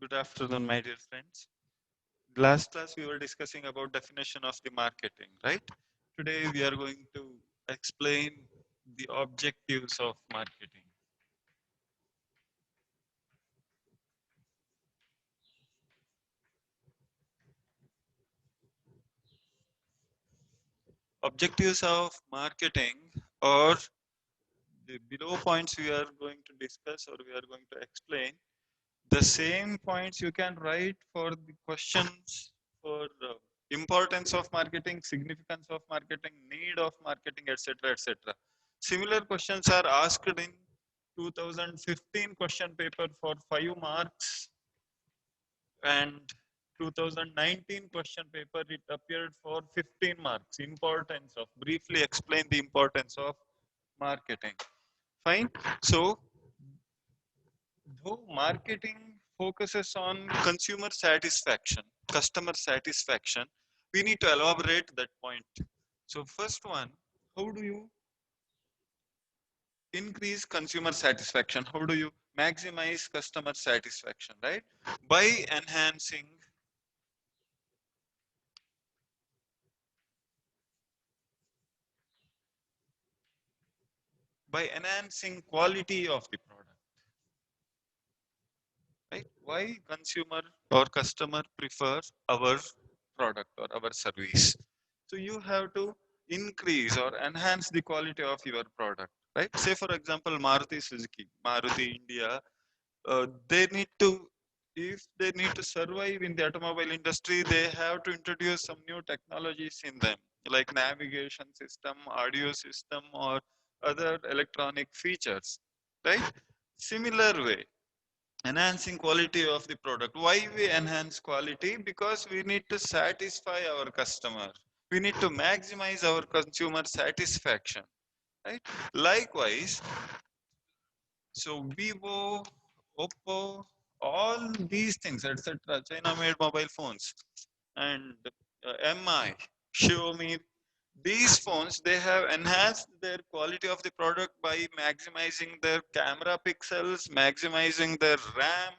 Good afternoon, my dear friends. Last class we were discussing about definition of the marketing, right? Today we are going to explain the objectives of marketing. Objectives of marketing, or the below points we are going to discuss or we are going to explain. The same points you can write for the questions for importance of marketing, significance of marketing, need of marketing, etc., etc. Similar questions are asked in 2015 question paper for 5 marks, and 2019 question paper it appeared for 15 marks. Importance of, briefly explain the importance of marketing. Fine. So though marketing focuses on consumer satisfaction, customer satisfaction, we need to elaborate that point. So first one, how do you increase consumer satisfaction? How do you maximize customer satisfaction, right? By enhancing quality of the product, right? Why consumer or customer prefers our product or our service? So you have to increase or enhance the quality of your product, right? Say for example, Maruti Suzuki, Maruti India, they need to, if they need to survive in the automobile industry, they have to introduce some new technologies in them, like navigation system, audio system, or other electronic features, right? Similar way, enhancing quality of the product. Why we enhance quality? Because we need to satisfy our customer, we need to maximize our consumer satisfaction, right? Likewise, so Vivo, Oppo, all these things, etc., China made mobile phones, and Mi, Xiaomi, these phones, they have enhanced their quality of the product by maximizing their camera pixels, maximizing their RAM,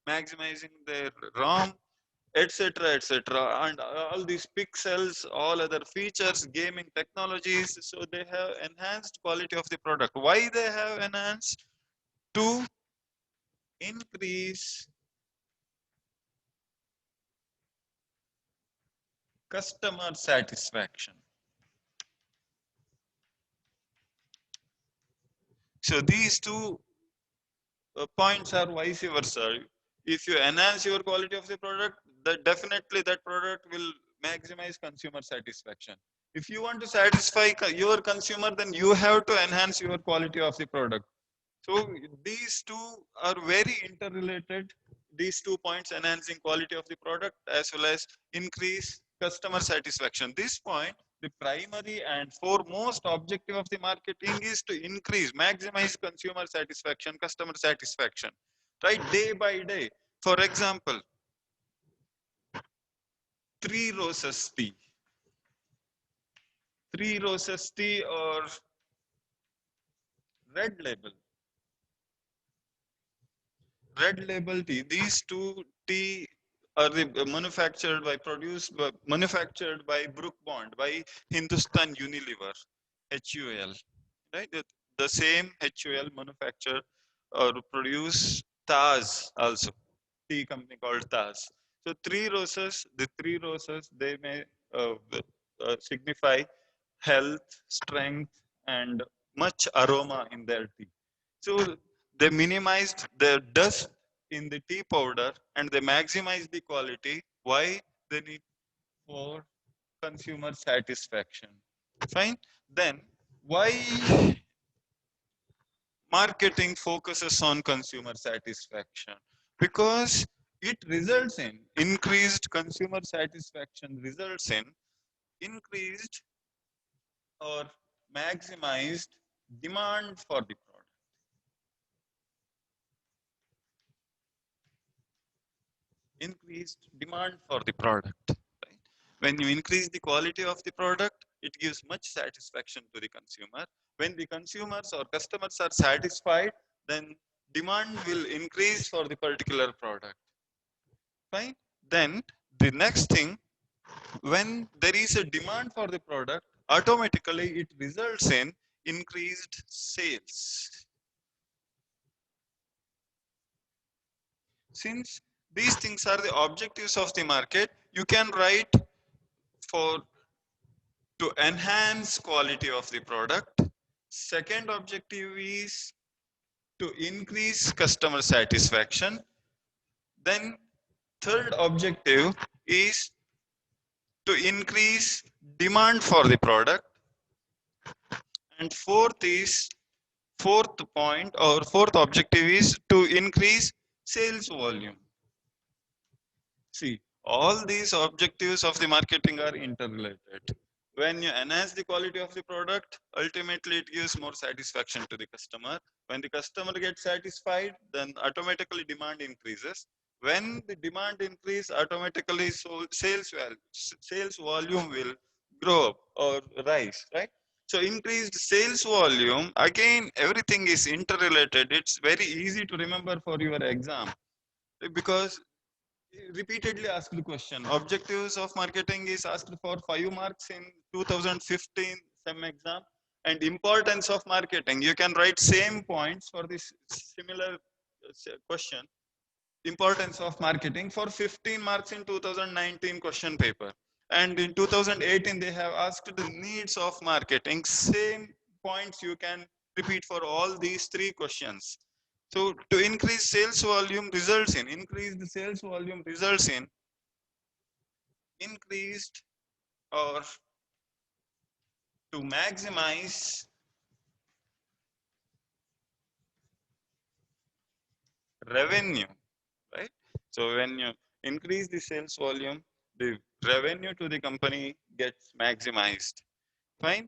maximizing their ROM, etc., etc., and all these pixels, all other features, gaming technologies. So they have enhanced quality of the product. Why they have enhanced? To increase customer satisfaction. So these two points are vice versa. If you enhance your quality of the product, that definitely that product will maximize consumer satisfaction. If you want to satisfy your consumer, then you have to enhance your quality of the product. So these two are very interrelated. These 2 points, enhancing quality of the product as well as increase customer satisfaction. This point, the primary and foremost objective of the marketing is to increase, maximize consumer satisfaction, customer satisfaction, right? Day by day. For example, Three Roses tea. Three Roses tea or Red Label. Red Label tea. These two tea are manufactured by manufactured by Brook Bond, by Hindustan Unilever, HUL, right? The same HUL manufacture or produce Taz also, tea company called Taz. So the three roses, they may signify health, strength, and much aroma in their tea. So they minimized the dust in the tea powder and they maximize the quality. Why? They need for consumer satisfaction. Fine. Then why marketing focuses on consumer satisfaction? Because it results in increased consumer satisfaction, results in increased or maximized demand for the product. Increased demand for the product, right? When you increase the quality of the product, it gives much satisfaction to the consumer. When the consumers or customers are satisfied, then demand will increase for the particular product. Fine. Then the next thing, when there is a demand for the product, automatically it results in increased sales. Since these things are the objectives of the market, you can write for to enhance quality of the product. Second objective is to increase customer satisfaction. Then third objective is to increase demand for the product. And fourth point or fourth objective is to increase sales volume. See, all these objectives of the marketing are interrelated. When you enhance the quality of the product, ultimately it gives more satisfaction to the customer. When the customer gets satisfied, then automatically demand increases. When the demand increase, automatically so sales volume will grow up or rise, right? So increased sales volume, again, everything is interrelated. It's very easy to remember for your exam because repeatedly asked question. Objectives of marketing is asked for 5 marks in 2015 SEM exam. And importance of marketing, you can write same points for this similar question. Importance of marketing for 15 marks in 2019 question paper. And in 2018, they have asked the needs of marketing. Same points you can repeat for all these three questions. So to increase sales volume results in increased sales volume results in increased or to maximize revenue, right? So when you increase the sales volume, the revenue to the company gets maximized. Fine.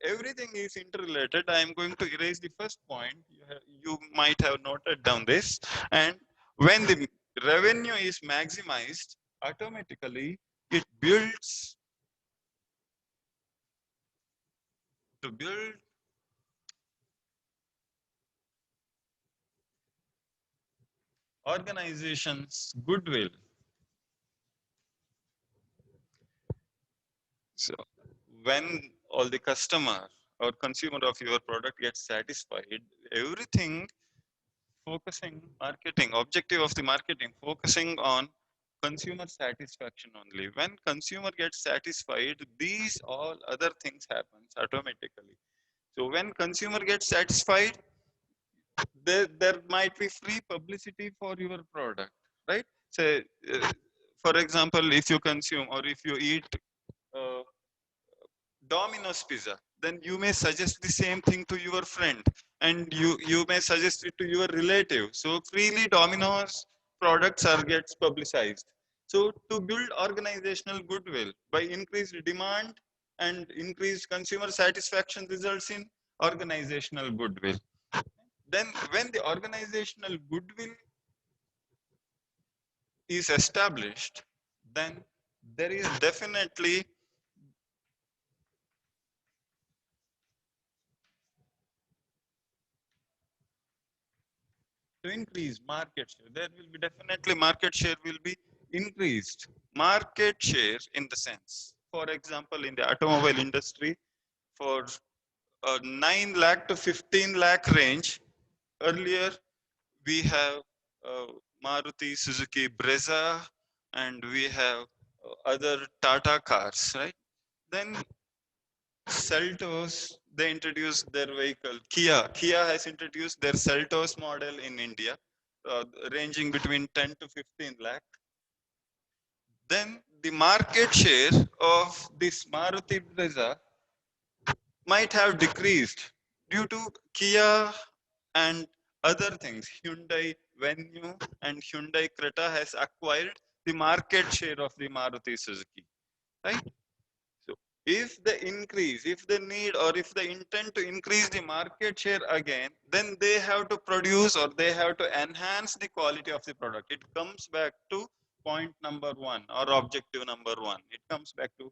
Everything is interrelated. I am going to erase the first point. You might have noted down this. And when the revenue is maximized, automatically it builds to build organizations goodwill. So when all the customer or consumer of your product gets satisfied, everything focusing marketing, objective of the marketing, focusing on consumer satisfaction only. When consumer gets satisfied, these all other things happens automatically. So when consumer gets satisfied, there might be free publicity for your product, right? So, for example, if you consume or if you eat uh, Domino's pizza, then you may suggest the same thing to your friend and you may suggest it to your relative. So freely Domino's products are gets publicized. So to build organizational goodwill by increased demand and increased consumer satisfaction results in organizational goodwill. Then when the organizational goodwill is established, then there is definitely to increase market share. There will be definitely market share will be increased. Market share in the sense, for example, in the automobile industry, for 9 lakh to 15 lakh range, earlier we have uh, Maruti Suzuki Brezza and we have other Tata cars, right? Then Seltos, they introduced their vehicle. Kia has introduced their Seltos model in India, ranging between 10 to 15 lakh. Then the market share of this Maruti Brezza might have decreased due to Kia and other things. Hyundai Venue and Hyundai Creta has acquired the market share of the Maruti Suzuki, right? So if they increase, if they need or if they intend to increase the market share again, then they have to produce or they have to enhance the quality of the product. It comes back to point number one or objective number one. It comes back to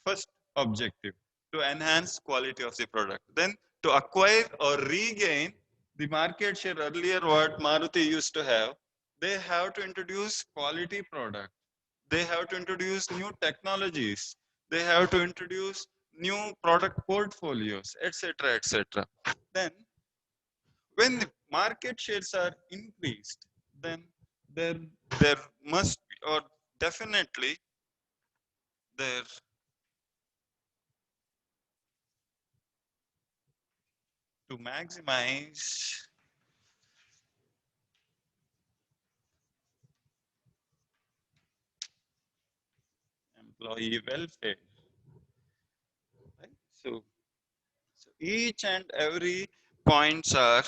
first objective to enhance quality of the product. Then to acquire or regain the market share earlier what Maruti used to have, They have to introduce quality product. They have to introduce new technologies. They have to introduce new product portfolios, etc., etc. Then, when the market shares are increased, then there there must be, or definitely there, to maximize employee welfare. Right? So each and every points are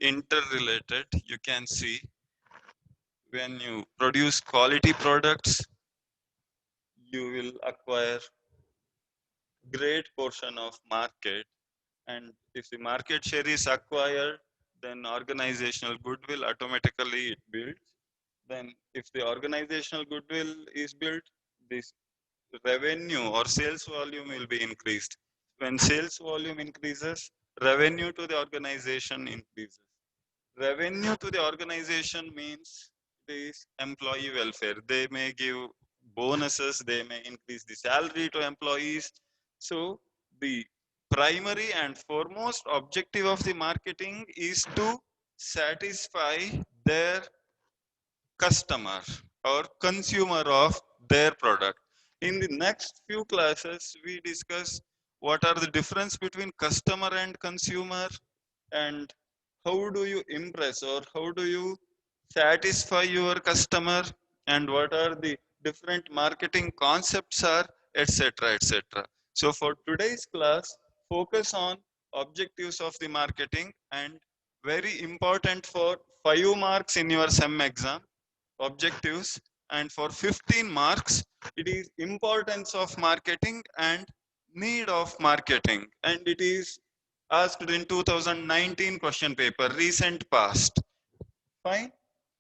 interrelated. You can see when you produce quality products, you will acquire great portion of market, and if the market share is acquired, then organizational goodwill automatically it builds. Then if the organizational goodwill is built, this revenue or sales volume will be increased. When sales volume increases, revenue to the organization increases. Revenue to the organization means this employee welfare. They may give bonuses, they may increase the salary to employees. So the primary and foremost objective of the marketing is to satisfy their customer or consumer of their product. In the next few classes, we discuss what are the difference between customer and consumer, and how do you impress or how do you satisfy your customer, and what are the different marketing concepts are, etc., etc. So for today's class, focus on objectives of the marketing, and very important for 5 marks in your SEM exam, objectives, and for 15 marks it is importance of marketing and need of marketing, and it is asked in 2019 question paper, recent past. Fine.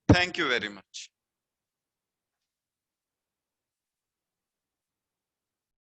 Thank you very much.